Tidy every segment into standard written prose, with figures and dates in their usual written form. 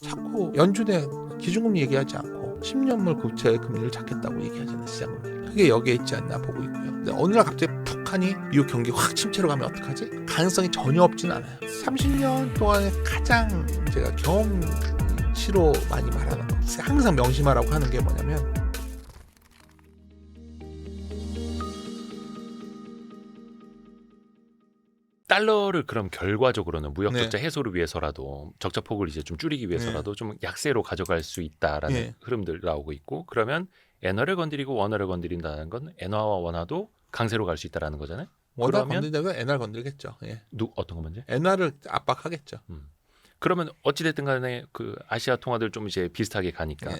자꾸 연준의 기준금리 얘기하지 않고 10년물 국채 금리를 잡겠다고 얘기하잖아요. 시장금리. 그게 여기에 있지 않나 보고 있고요. 근데 어느 날 갑자기 푹하니 미국 경기 확 침체로 가면 어떡하지? 가능성이 전혀 없진 않아요. 30년 동안에 가장 제가 경험치로 많이 말하는 거, 항상 명심하라고 하는 게 뭐냐면, 달러를 그럼 결과적으로는 무역 적자 해소를 위해서라도 적자 폭을 이제 좀 줄이기 위해서라도 좀 약세로 가져갈 수 있다라는 흐름들 나오고 있고, 그러면 엔화를 건드리고 원화를 건드린다는 건 엔화와 원화도 강세로 갈 수 있다라는 거잖아요. 원화 그러면 건드리면 엔화를 건드리겠죠. 어떤 거 먼저? 엔화를 압박하겠죠. 그러면 어찌됐든 간에 그 아시아 통화들 좀 이제 비슷하게 가니까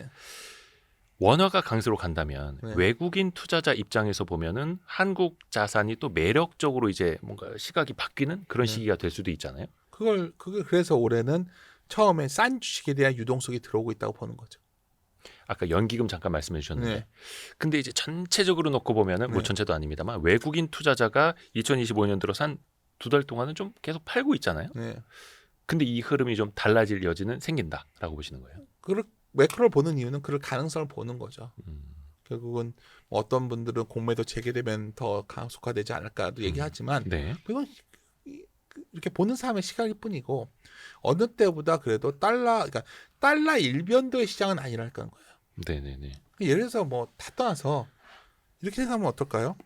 원화가 강세로 간다면 외국인 투자자 입장에서 보면은 한국 자산이 또 매력적으로 이제 뭔가 시각이 바뀌는 그런 시기가 될 수도 있잖아요. 그걸 그래서 올해는 처음에 싼 주식에 대한 유동성이 들어오고 있다고 보는 거죠. 아까 연기금 잠깐 말씀해 주셨는데, 근데 이제 전체적으로 놓고 보면은 뭐 전체도 아닙니다만 외국인 투자자가 2025년 들어서 한 두 달 동안은 좀 계속 팔고 있잖아요. 근데 이 흐름이 좀 달라질 여지는 생긴다라고 보시는 거예요. 매크로를 보는 이유는 그럴 가능성을 보는 거죠. 결국은 어떤 분들은 공매도 재개되면 더 강속화되지 않을까도 얘기하지만 이건 이렇게 보는 사람의 시각일 뿐이고, 어느 때보다 그래도 그러니까 달러 일변도의 시장은 아니랄 거예요. 네네네. 예를 들어서 뭐 다 떠나서 이렇게 생각하면 어떨까요?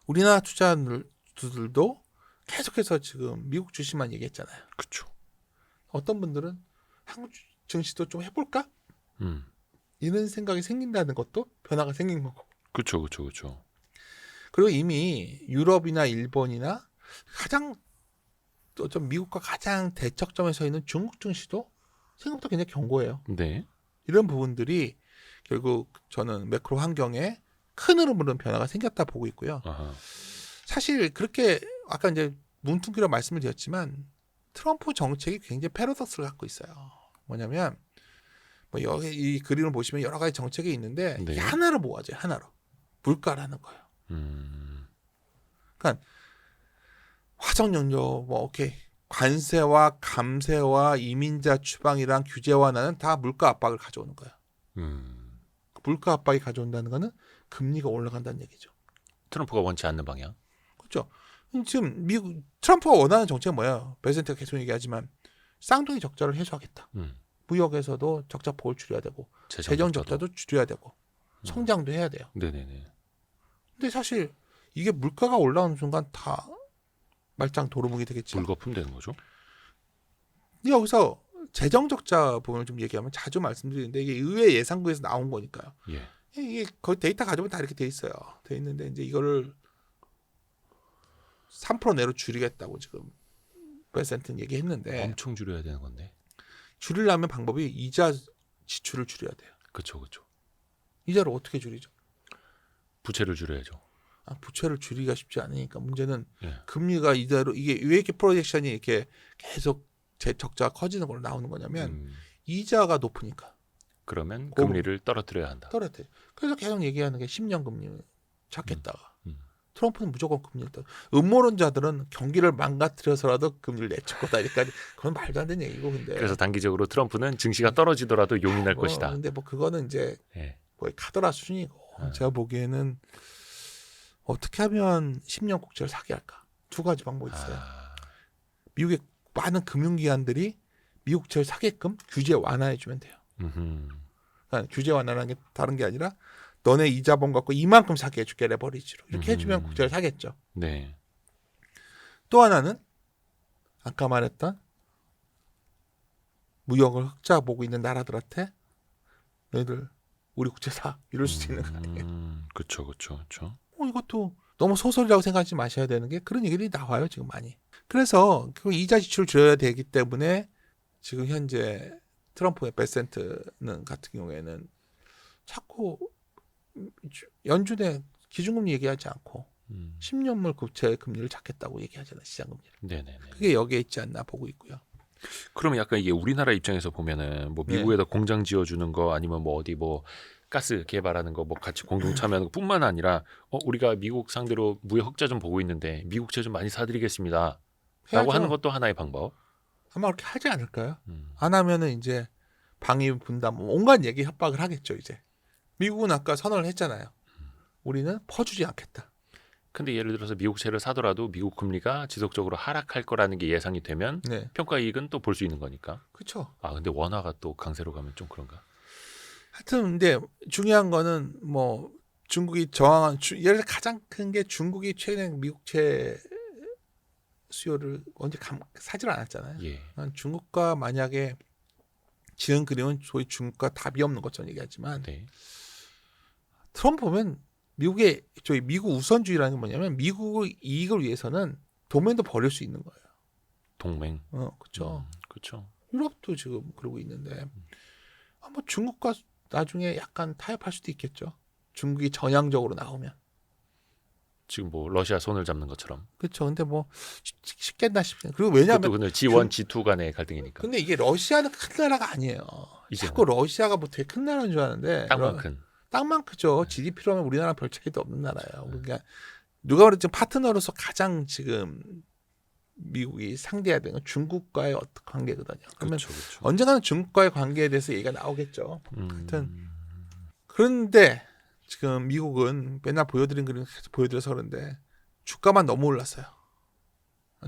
우리나라 투자자들도 계속해서 지금 미국 주식만 얘기했잖아요. 그렇죠. 어떤 분들은 한국 증시도 좀 해볼까? 이런 생각이 생긴다는 것도 변화가 생긴 거고. 그렇죠. 그리고 이미 유럽이나 일본이나 가장 또 좀 미국과 가장 대척점에 서 있는 중국 증시도 생각보다 굉장히 견고해요. 이런 부분들이 결국 저는 매크로 환경에 큰 흐름으로는 변화가 생겼다 보고 있고요. 사실 그렇게 아까 이제 뭉뚱그려 말씀을 드렸지만 트럼프 정책이 굉장히 패러독스를 갖고 있어요. 뭐냐면 뭐 여기 이 그림을 보시면 여러 가지 정책이 있는데 이게 하나로 모아져요. 하나로 물가라는 거예요. 그러니까 화석연료 뭐 오케이, 관세와 감세와 이민자 추방이랑 규제 완화는 다 물가 압박을 가져오는 거예요. 물가 압박이 가져온다는 거는 금리가 올라간다는 얘기죠. 트럼프가 원치 않는 방향. 그렇죠. 지금 미국 트럼프가 원하는 정책은 뭐예요? 베센트가 계속 얘기하지만 쌍둥이 적자를 해소하겠다. 무역에서도 적자폭을 줄여야 되고 재정 적자도 줄여야 되고 성장도 해야 돼요. 근데 사실 이게 물가가 올라오는 순간 다 말짱 도루묵이 되겠죠. 물거품 되는 거죠. 여기서 재정 적자 부분을 좀 얘기하면 자주 말씀드리는데 이게 의회 예산구에서 나온 거니까요. 이게 거의 데이터 가져보면 다 이렇게 돼 있어요. 돼 있는데 이제 이거를 3% 내로 줄이겠다고 지금 베센트는 얘기했는데, 엄청 줄여야 되는 건데. 줄이려면 방법이 이자 지출을 줄여야 돼요. 그렇죠. 이자를 어떻게 줄이죠? 부채를 줄여야죠. 부채를 줄이기가 쉽지 않으니까 문제는 금리가 이대로 이게 왜 이렇게 프로젝션이 이렇게 계속 적자가 커지는 걸로 나오는 거냐면 이자가 높으니까. 그러면 금리를 떨어뜨려야 한다. 그래서 계속 얘기하는 게 10년 금리 찾겠다가 트럼프는 무조건 금리를 음모론자들은 경기를 망가뜨려서라도 금리를 내칠 거다. 그러니까 그건 말도 안 되는 얘기고. 근데 그래서 단기적으로 트럼프는 증시가 떨어지더라도 용이 날 것이다. 근데 뭐 그거는 이제 거의 카더라 수준이고, 제가 보기에는 어떻게 하면 10년 국채를 사게 할까? 두 가지 방법이 있어요. 미국의 많은 금융기관들이 미국 국채를 사게끔 규제 완화해주면 돼요. 그러니까 규제 완화라는 게 다른 게 아니라 너네 이자본 갖고 이만큼 사게 해줄게, 레버리지로. 이렇게 해주면 국채를 사겠죠. 또 하나는 아까 말했던 무역을 흑자 보고 있는 나라들한테 너희들 우리 국채 사, 이럴 수도 있는 거 아니에요. 그렇죠. 이것도 너무 소설이라고 생각하지 마셔야 되는 게 그런 얘기들이 나와요, 지금 많이. 그래서 그 이자 지출을 줄여야 되기 때문에 지금 현재 트럼프의 베센트는 같은 경우에는 자꾸 연준의 기준금리 얘기하지 않고 10년물 국채 금리를 잡겠다고 얘기하잖아요, 시장 금리를. 그게 여기에 있지 않나 보고 있고요. 그러면 약간 이게 우리나라 입장에서 보면은 뭐 미국에다 공장 지어주는 거 아니면 뭐 어디 뭐 가스 개발하는 거 뭐 같이 공동 참여하는 것뿐만 아니라 우리가 미국 상대로 무역 흑자 좀 보고 있는데 미국채 좀 많이 사드리겠습니다. 라고 하는 것도 하나의 방법. 아마 그렇게 하지 않을까요? 안 하면은 이제 방위 분담 온갖 얘기 협박을 하겠죠. 이제 미국은 아까 선언을 했잖아요. 우리는 퍼주지 않겠다. 근데 예를 들어서 미국채를 사더라도 미국 금리가 지속적으로 하락할 거라는 게 예상이 되면 네. 평가 이익은 또 볼 수 있는 거니까. 그렇죠. 아 근데 원화가 또 강세로 가면 좀 그런가? 하여튼 근데 중요한 거는 뭐 중국이 저항한 예를 들어 가장 큰 게 중국이 최근에 미국채 수요를 언제 사질 않았잖아요. 예. 중국과 만약에 지은 그림은 소위 중국과 답이 없는 것처럼 얘기하지만 네. 트럼프 보면 미국의 저희 미국 우선주의라는 게 뭐냐면 미국의 이익을 위해서는 동맹도 버릴 수 있는 거예요. 동맹. 그렇죠. 그렇죠. 유럽도 지금 그러고 있는데 뭐 중국과 나중에 약간 타협할 수도 있겠죠. 중국이 전향적으로 나오면. 지금 뭐 러시아 손을 잡는 것처럼. 그렇죠. 근데 뭐 쉽겠나 싶어요. 그리고 왜냐하면 그것도 G1, G2 간의 갈등이니까. 근데 이게 러시아는 큰 나라가 아니에요. 이제 자꾸 러시아가 뭐 되게 큰 나라인 줄 아는데 땅만 큰. 땅만 크죠. GDP로 하면 우리나라 별 차이도 없는 나라예요. 그러니까 누가 그랬지 파트너로서 가장 지금 미국이 상대해야 되는 건 중국과의 어떤 관계거든요. 그러면 그렇죠, 그렇죠. 언젠가는 중국과의 관계에 대해서 얘기가 나오겠죠. 하여튼 그런데 지금 미국은 맨날 보여드린 그림 계속 보여드려서 그런데 주가만 너무 올랐어요.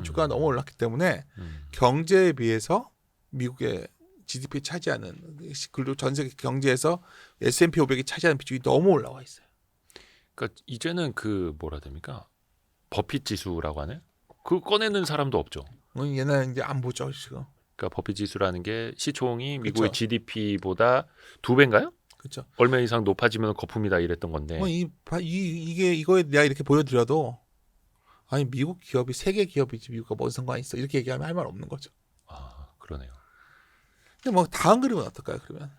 주가가 너무 올랐기 때문에 경제에 비해서 미국의 GDP 차지하는 그리고 전 세계 경제에서 S&P 500이 차지하는 비중이 너무 올라와 있어요. 그러니까 이제는 그 뭐라 해야 됩니까? 버핏 지수라고 하네. 그 꺼내는 사람도 없죠. 얘는 이제 안 보죠 지금. 그러니까 버핏 지수라는 게 시총이 미국의 그렇죠. GDP보다 2배인가요? 그렇죠. 얼마 이상 높아지면 거품이다 이랬던 건데. 이거에 내가 이렇게 보여드려도 아니 미국 기업이 세계 기업이지 미국과 뭔 상관이 있어 이렇게 얘기하면 할 말 없는 거죠. 아 그러네요. 근데 뭐 다음 그림은 어떨까요 그러면?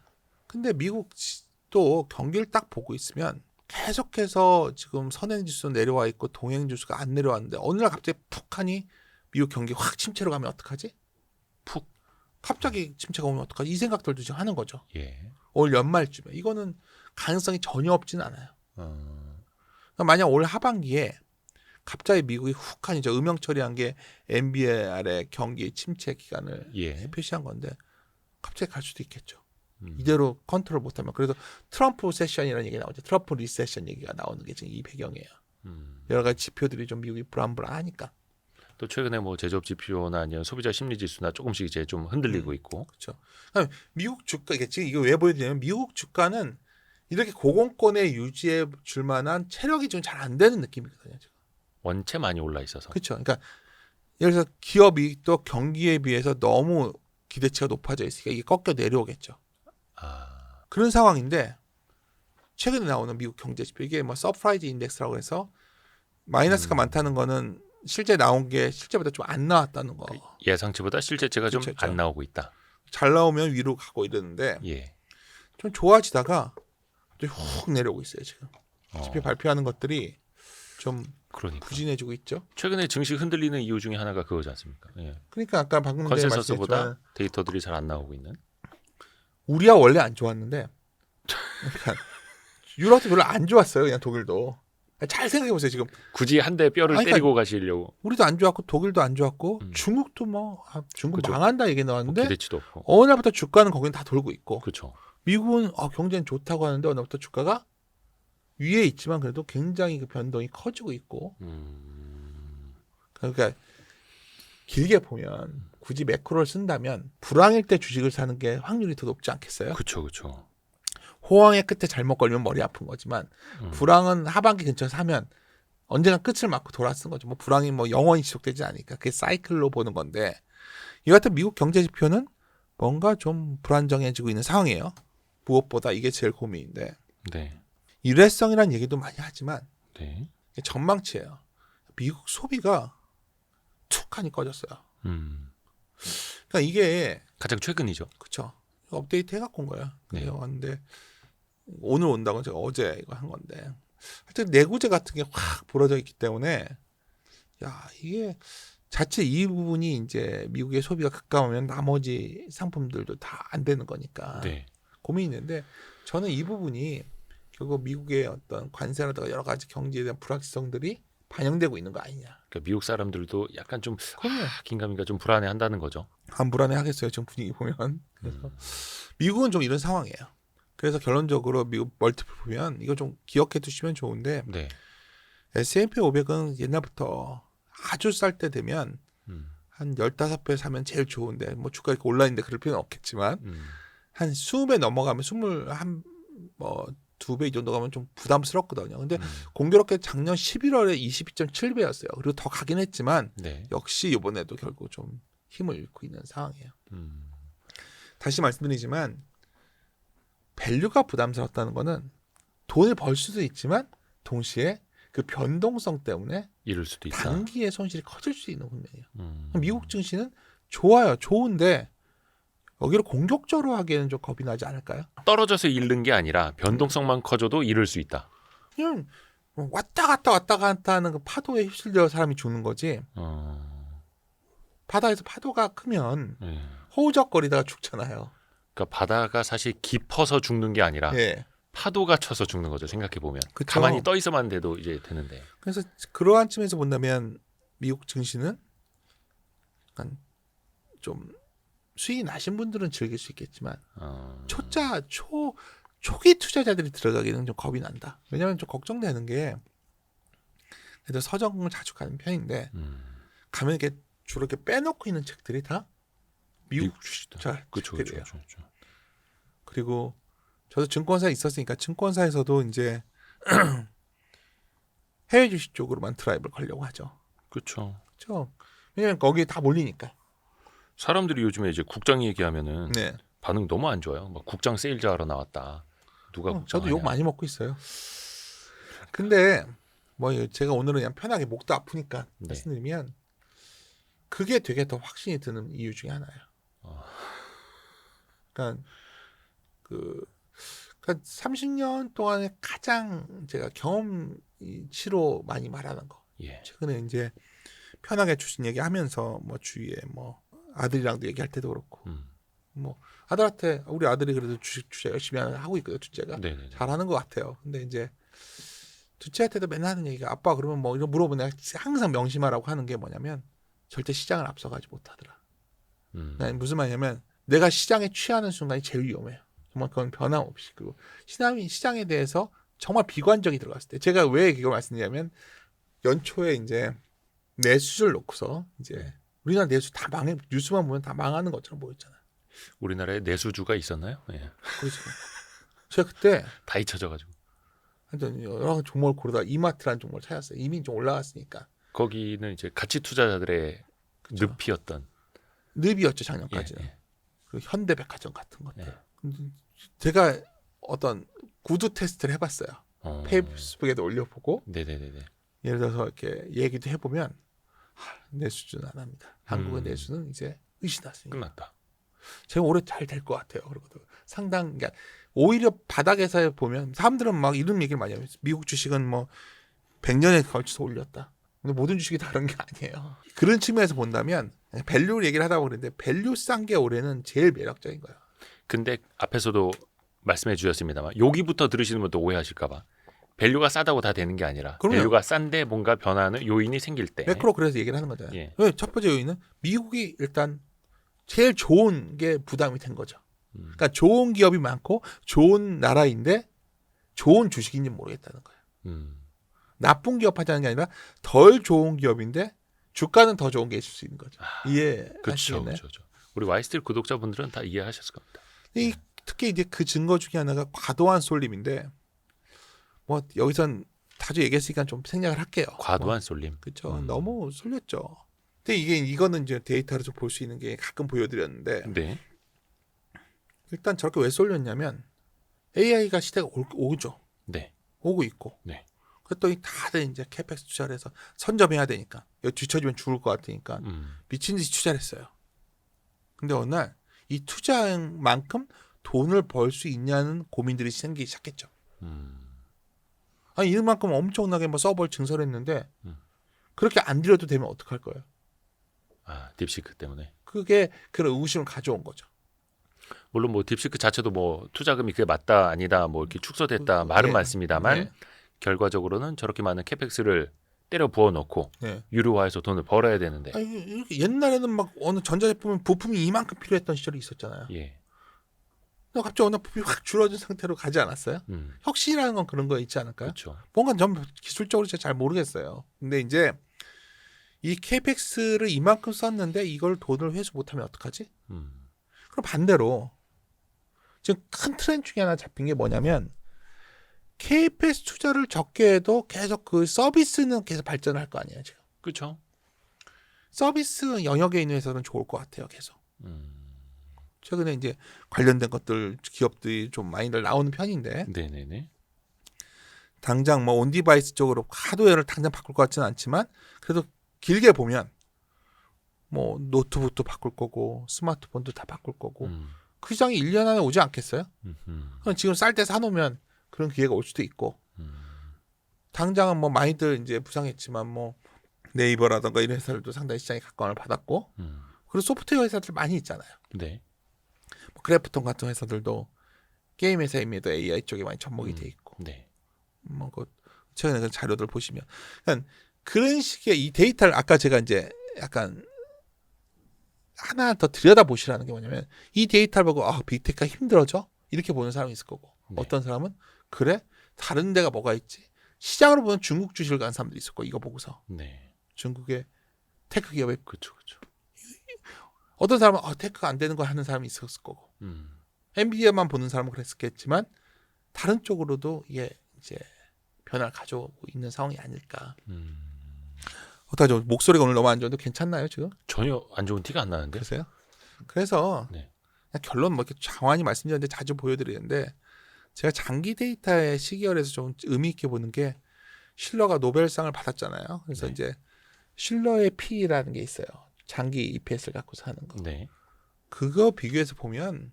근데 미국도 경기를 딱 보고 있으면 계속해서 지금 선행지수 내려와 있고 동행지수가 안 내려왔는데 어느 날 갑자기 푹 하니 미국 경기 확 침체로 가면 어떡하지? 푹 갑자기 침체가 오면 어떡하지? 이 생각들도 지금 하는 거죠. 예. 올 연말쯤에 이거는 가능성이 전혀 없진 않아요. 그러니까 만약 올 하반기에 갑자기 미국이 훅 하니 저 음영 처리한 게 NBR의 경기 침체 기간을 예. 표시한 건데 갑자기 갈 수도 있겠죠. 이대로 컨트롤 못하면. 그래서 트럼프 세션이라는 얘기가 나오죠. 트럼프 리세션 얘기가 나오는 게 지금 이 배경이에요. 여러 가지 지표들이 좀 미국이 불안불안하니까. 또 최근에 뭐 제조업 지표나 아니면 소비자 심리 지수나 조금씩 이제 좀 흔들리고 있고. 그렇죠. 미국 주가 이게 지금 이거 왜 보여드리냐면 미국 주가는 이렇게 고공권에 유지해 줄 만한 체력이 좀 잘 안 되는 느낌이거든요. 지금. 원체 많이 올라 있어서. 그렇죠. 그러니까 예를 들어서 기업이 또 경기에 비해서 너무 기대치가 높아져 있으니까 이게 꺾여 내려오겠죠. 그런 상황인데 최근에 나오는 미국 경제 지표 이게 뭐 서프라이즈 인덱스라고 해서 마이너스가 많다는 거는 실제 나온 게 실제보다 좀 안 나왔다는 거. 예상치보다 실제치가 좀 안 나오고 있다. 잘 나오면 위로 가고 이러는데 예. 좀 좋아지다가 갑자기 훅 내려오고 있어요 지금. 지표 발표하는 것들이 좀 그러니까. 부진해지고 있죠. 최근에 증시 흔들리는 이유 중에 하나가 그거지 않습니까? 예. 그러니까 아까 방금 전에 컨센서스보다 말씀했지만 데이터들이 잘 안 나오고 있는. 우리야 원래 안 좋았는데 그러니까 유럽도 별로 안 좋았어요. 그냥 독일도. 잘 생각해 보세요 지금. 굳이 한 대 뼈를 그러니까 때리고 가시려고. 우리도 안 좋았고 독일도 안 좋았고 중국도 뭐 중국 그쵸. 망한다 얘기 나왔는데 뭐 기대치도 없고. 어느 날부터 주가는 거기는 다 돌고 있고 그렇죠. 미국은 경제는 좋다고 하는데 어느 날부터 주가가 위에 있지만 그래도 굉장히 그 변동이 커지고 있고 그러니까 길게 보면 굳이 매크로를 쓴다면 불황일 때 주식을 사는 게 확률이 더 높지 않겠어요? 그렇죠, 그렇죠. 호황의 끝에 잘못 걸리면 머리 아픈 거지만 불황은 하반기 근처에 사면 언젠가 끝을 맞고 돌아서는 거죠. 뭐 불황이 뭐 영원히 지속되지 않으니까 그게 사이클로 보는 건데 이 같은 미국 경제 지표는 뭔가 좀 불안정해지고 있는 상황이에요. 무엇보다 이게 제일 고민인데 네. 일회성이라는 얘기도 많이 하지만 네. 이게 전망치예요. 미국 소비가 툭 하니 꺼졌어요. 그러니까 이게 가장 최근이죠. 그렇죠. 업데이트 해갖고 온 거야. 네. 왔는데 오늘 온다고 제가 어제 이거 한 건데 하여튼 내구재 같은 게 확 벌어져 있기 때문에 야 이게 자체 이 부분이 이제 미국의 소비가 급감하면 나머지 상품들도 다 안 되는 거니까 네. 고민이 있는데 저는 이 부분이 결국 미국의 어떤 관세라든가 여러 가지 경제에 대한 불확실성들이 반영되고 있는 거 아니냐. 그러니까 미국 사람들도 약간 좀 그럼요. 긴가민가 좀 불안해한다는 거죠. 안 불안해하겠어요. 지금 분위기 보면. 그래서 미국은 좀 이런 상황이에요. 그래서 결론적으로 미국 멀티플 보면 이거 좀 기억해 두시면 좋은데 네. S&P 500은 옛날부터 아주 쌀 때 되면 한 15배 사면 제일 좋은데 뭐 주가 이렇게 올라 있는데 그럴 필요는 없겠지만 한 20배 넘어가면 2배 이 정도 가면 좀 부담스럽거든요. 근데 공교롭게 작년 11월에 22.7배였어요. 그리고 더 가긴 했지만 네. 역시 이번에도 결국 좀 힘을 잃고 있는 상황이에요. 다시 말씀드리지만 밸류가 부담스럽다는 거는 돈을 벌 수도 있지만 동시에 그 변동성 때문에 이럴 수도 있다. 단기에 손실이 커질 수 있는 국면이에요. 미국 증시는 좋아요. 좋은데 여기를 공격적으로 하기에는 좀 겁이 나지 않을까요? 떨어져서 잃는 게 아니라 변동성만 커져도 잃을 수 있다. 그냥 왔다 갔다 하는 그 파도에 휩쓸려 사람이 죽는 거지. 바다에서 파도가 크면 허우적거리다가 죽잖아요. 그러니까 바다가 사실 깊어서 죽는 게 아니라 예. 파도가 쳐서 죽는 거죠. 생각해 보면 그쵸. 가만히 떠 있어만 돼도 이제 되는데. 그래서 그러한 측면에서 본다면 미국 증시는 약간 좀 수익이 나신 분들은 즐길 수 있겠지만 초기 투자자들이 들어가기는 좀 겁이 난다. 왜냐하면 좀 걱정되는 게 그래도 서점을 자주 가는 편인데 가면 이렇게 주로 이렇게 빼놓고 있는 책들이 다 미국 주식들. 그렇죠. 그리고 저도 증권사에 있었으니까 증권사에서도 이제 해외 주식 쪽으로만 드라이브를 걸려고 하죠. 그렇죠. 그렇죠. 왜냐면 거기에 다 몰리니까. 사람들이 요즘에 이제 국장 얘기하면은 네. 반응 너무 안 좋아요. 막 국장 세일즈하러 나왔다. 누가 국장 저도 욕 많이 먹고 있어요. 근데 뭐 제가 오늘은 그냥 편하게 목도 아프니까 말씀드리면 그게 되게 더 확신이 드는 이유 중에 하나예요. 그러니까 그러니까 30년 동안에 가장 제가 경험치로 많이 말하는 거. 예. 최근에 이제 편하게 주식 얘기하면서 뭐 주위에 뭐 아들이랑도 얘기할 때도 그렇고 뭐 아들한테 우리 아들이 그래도 주식 투자 열심히 하고 있거든요. 둘째가 네네네. 잘하는 것 같아요. 근데 이제 둘째한테도 맨날 하는 얘기가 아빠 그러면 뭐 이런 물어보면 항상 명심하라고 하는 게 뭐냐면 절대 시장을 앞서가지 못하더라. 무슨 말이냐면 내가 시장에 취하는 순간이 제일 위험해요. 정말 그건 변함없이. 그리고 시장에 대해서 정말 비관적이 들어갔을 때 제가 왜 이걸 말씀드리냐면 연초에 이제 내수를 놓고서 이제 우리나라 내수 다 망해 뉴스만 보면 다 망하는 것처럼 보였잖아요. 우리나라에 내수주가 있었나요? 예. 그렇죠. 제가 그때 다 잊혀져가지고. 하여튼 여러 종목을 고르다가 이마트라는 종목을 찾았어요. 이미 좀 올라갔으니까. 거기는 이제 가치 투자자들의 그쵸. 습이었던. 늪이었죠 작년까지는. 예. 그리고 현대백화점 같은 것들. 예. 근데 제가 어떤 구두 테스트를 해봤어요. 페이스북에도 올려보고 네네네네. 예를 들어서 이렇게 얘기도 해보면 내수주는 안 합니다. 한국의 내수는 이제 의심났으니까. 끝났다. 제가 올해 잘 될 것 같아요. 그리고 상당 그러니까 오히려 바닥에서 보면 사람들은 막 이런 얘기를 많이 해요. 미국 주식은 뭐 100년에 걸쳐서 올렸다. 근데 모든 주식이 다른 게 아니에요. 그런 측면에서 본다면 밸류 얘기를 하다 그랬는데 밸류 싼 게 올해는 제일 매력적인 거예요. 근데 앞에서도 말씀해 주셨습니다만 여기부터 들으시는 분도 오해하실까 봐. 밸류가 싸다고 다 되는 게 아니라 그럼요. 밸류가 싼데 뭔가 변하는 요인이 생길 때. 매크로 그래서 얘기를 하는 거잖아요. 예. 첫 번째 요인은 미국이 일단 제일 좋은 게 부담이 된 거죠. 그러니까 좋은 기업이 많고 좋은 나라인데 좋은 주식인지 모르겠다는 거예요. 나쁜 기업 하자는 게 아니라 덜 좋은 기업인데 주가는 더 좋은 게 있을 수 있는 거죠. 이해하시겠나요? 그렇죠. 우리 와이스틸 구독자분들은 다 이해하셨을 겁니다. 특히 이제 그 증거 중에 하나가 과도한 쏠림인데 뭐 여기선 자주 얘기했으니까 좀 생략을 할게요. 과도한 쏠림. 그렇죠. 너무 쏠렸죠. 근데 이거는 이제 데이터로 좀 볼 수 있는 게 가끔 보여드렸는데 네. 일단 저렇게 왜 쏠렸냐면 AI가 시대가 오죠. 네. 오고 있고. 네. 그랬더니 다들 이제 캐펙스 투자를 해서 선점해야 되니까 여기 뒤처지면 죽을 것 같으니까 미친 듯이 투자를 했어요. 근데 어느 날 이 투자만큼 돈을 벌 수 있냐는 고민들이 생기기 시작했죠. 아니 이만큼 엄청나게 뭐 서버를 증설했는데 그렇게 안 들여도 되면 어떡할 거예요? 아, 딥시크 때문에. 그게 그런 의구심을 가져온 거죠. 물론 뭐 딥시크 자체도 뭐 투자금이 그게 맞다 아니다 뭐 이렇게 축소됐다 말은 많습니다만 결과적으로는 저렇게 많은 캐펙스를 때려 부어 넣고 네. 유료화해서 돈을 벌어야 되는데. 아니, 이렇게 옛날에는 막 어느 전자제품은 부품이 이만큼 필요했던 시절이 있었잖아요. 예. 근데 갑자기 어느 부품이 확 줄어든 상태로 가지 않았어요? 혁신이라는 건 그런 거 있지 않을까요? 그렇죠. 뭔가 좀 기술적으로 제가 잘 모르겠어요. 근데 이제 이 KPX를 이만큼 썼는데 이걸 돈을 회수 못하면 어떡하지? 그럼 반대로 지금 큰 트렌드 중에 하나 잡힌 게 뭐냐면 KPX 투자를 적게 해도 계속 그 서비스는 계속 발전을 할 거 아니에요 지금. 그렇죠. 서비스 영역에 있는 회사는 좋을 것 같아요 계속. 최근에 이제 관련된 것들 기업들이 좀 많이들 나오는 편인데. 네네네. 당장 뭐 온디바이스 쪽으로 하드웨어를 당장 바꿀 것 같지는 않지만 그래도 길게 보면 뭐 노트북도 바꿀 거고 스마트폰도 다 바꿀 거고 그 시장이 1년 안에 오지 않겠어요? 그럼 지금 쌀 때 사놓으면 그런 기회가 올 수도 있고 당장은 뭐 많이들 이제 부상했지만 뭐 네이버라든가 이런 회사들도 상당히 시장에 각광을 받았고 그리고 소프트웨어 회사들 많이 있잖아요. 네. 뭐 크래프톤 같은 회사들도 게임 회사임에도 AI 쪽에 많이 접목이 돼 있고 네. 뭐 그 최근에 그 자료들 보시면 그러니까 그런 식의 이 데이터를 아까 제가 이제 약간 하나 더 들여다 보시라는 게 뭐냐면 이 데이터를 보고 빅테크가 힘들어져 이렇게 보는 사람이 있을 거고 네. 어떤 사람은 그래 다른 데가 뭐가 있지 시장으로 보면 중국 주식을 가는 사람들이 있을 거고 이거 보고서 네. 중국의 테크 기업에 그렇죠. 그렇죠. 어떤 사람은 테크가 안 되는 거 하는 사람이 있었을 거고 엔비디아만 보는 사람은 그랬었겠지만 다른 쪽으로도 이게 이제 변화를 가져오고 있는 상황이 아닐까. 어떡하죠? 목소리가 오늘 너무 안 좋은데 괜찮나요 지금? 전혀 안 좋은 티가 안 나는데. 그러세요? 그래서 네. 그냥 결론 뭐 이렇게 장황히 말씀드렸는데 자주 보여드리는데 제가 장기 데이터의 시기열에서 좀 의미 있게 보는 게 실러가 노벨상을 받았잖아요. 그래서 네. 이제 실러의 P라는 게 있어요. 장기 EPS를 갖고 사는 거. 네. 그거 비교해서 보면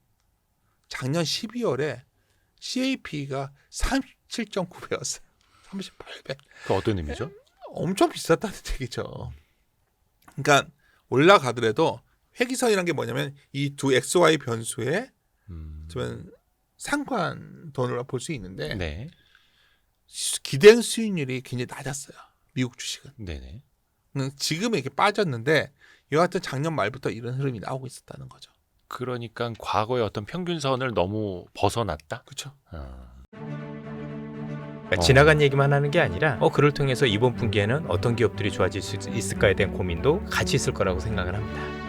작년 12월에 CAP가 37.9배였어요. 38배. 그 어떤 의미죠? 엄청 비쌌다는 얘기죠. 그러니까 올라가더라도 회기선이라는 게 뭐냐면 이 두 XY 변수의 좀 상관 돈으로 볼 수 있는데 네. 기대한 수익률이 굉장히 낮았어요. 미국 주식은. 네네. 지금은 이렇게 빠졌는데 여하튼 작년 말부터 이런 흐름이 나오고 있었다는 거죠. 그러니까 과거의 어떤 평균선을 너무 벗어났다. 그렇죠. 지나간 얘기만 하는 게 아니라 그를 통해서 이번 분기에는 어떤 기업들이 좋아질 수 있을까에 대한 고민도 같이 있을 거라고 생각을 합니다.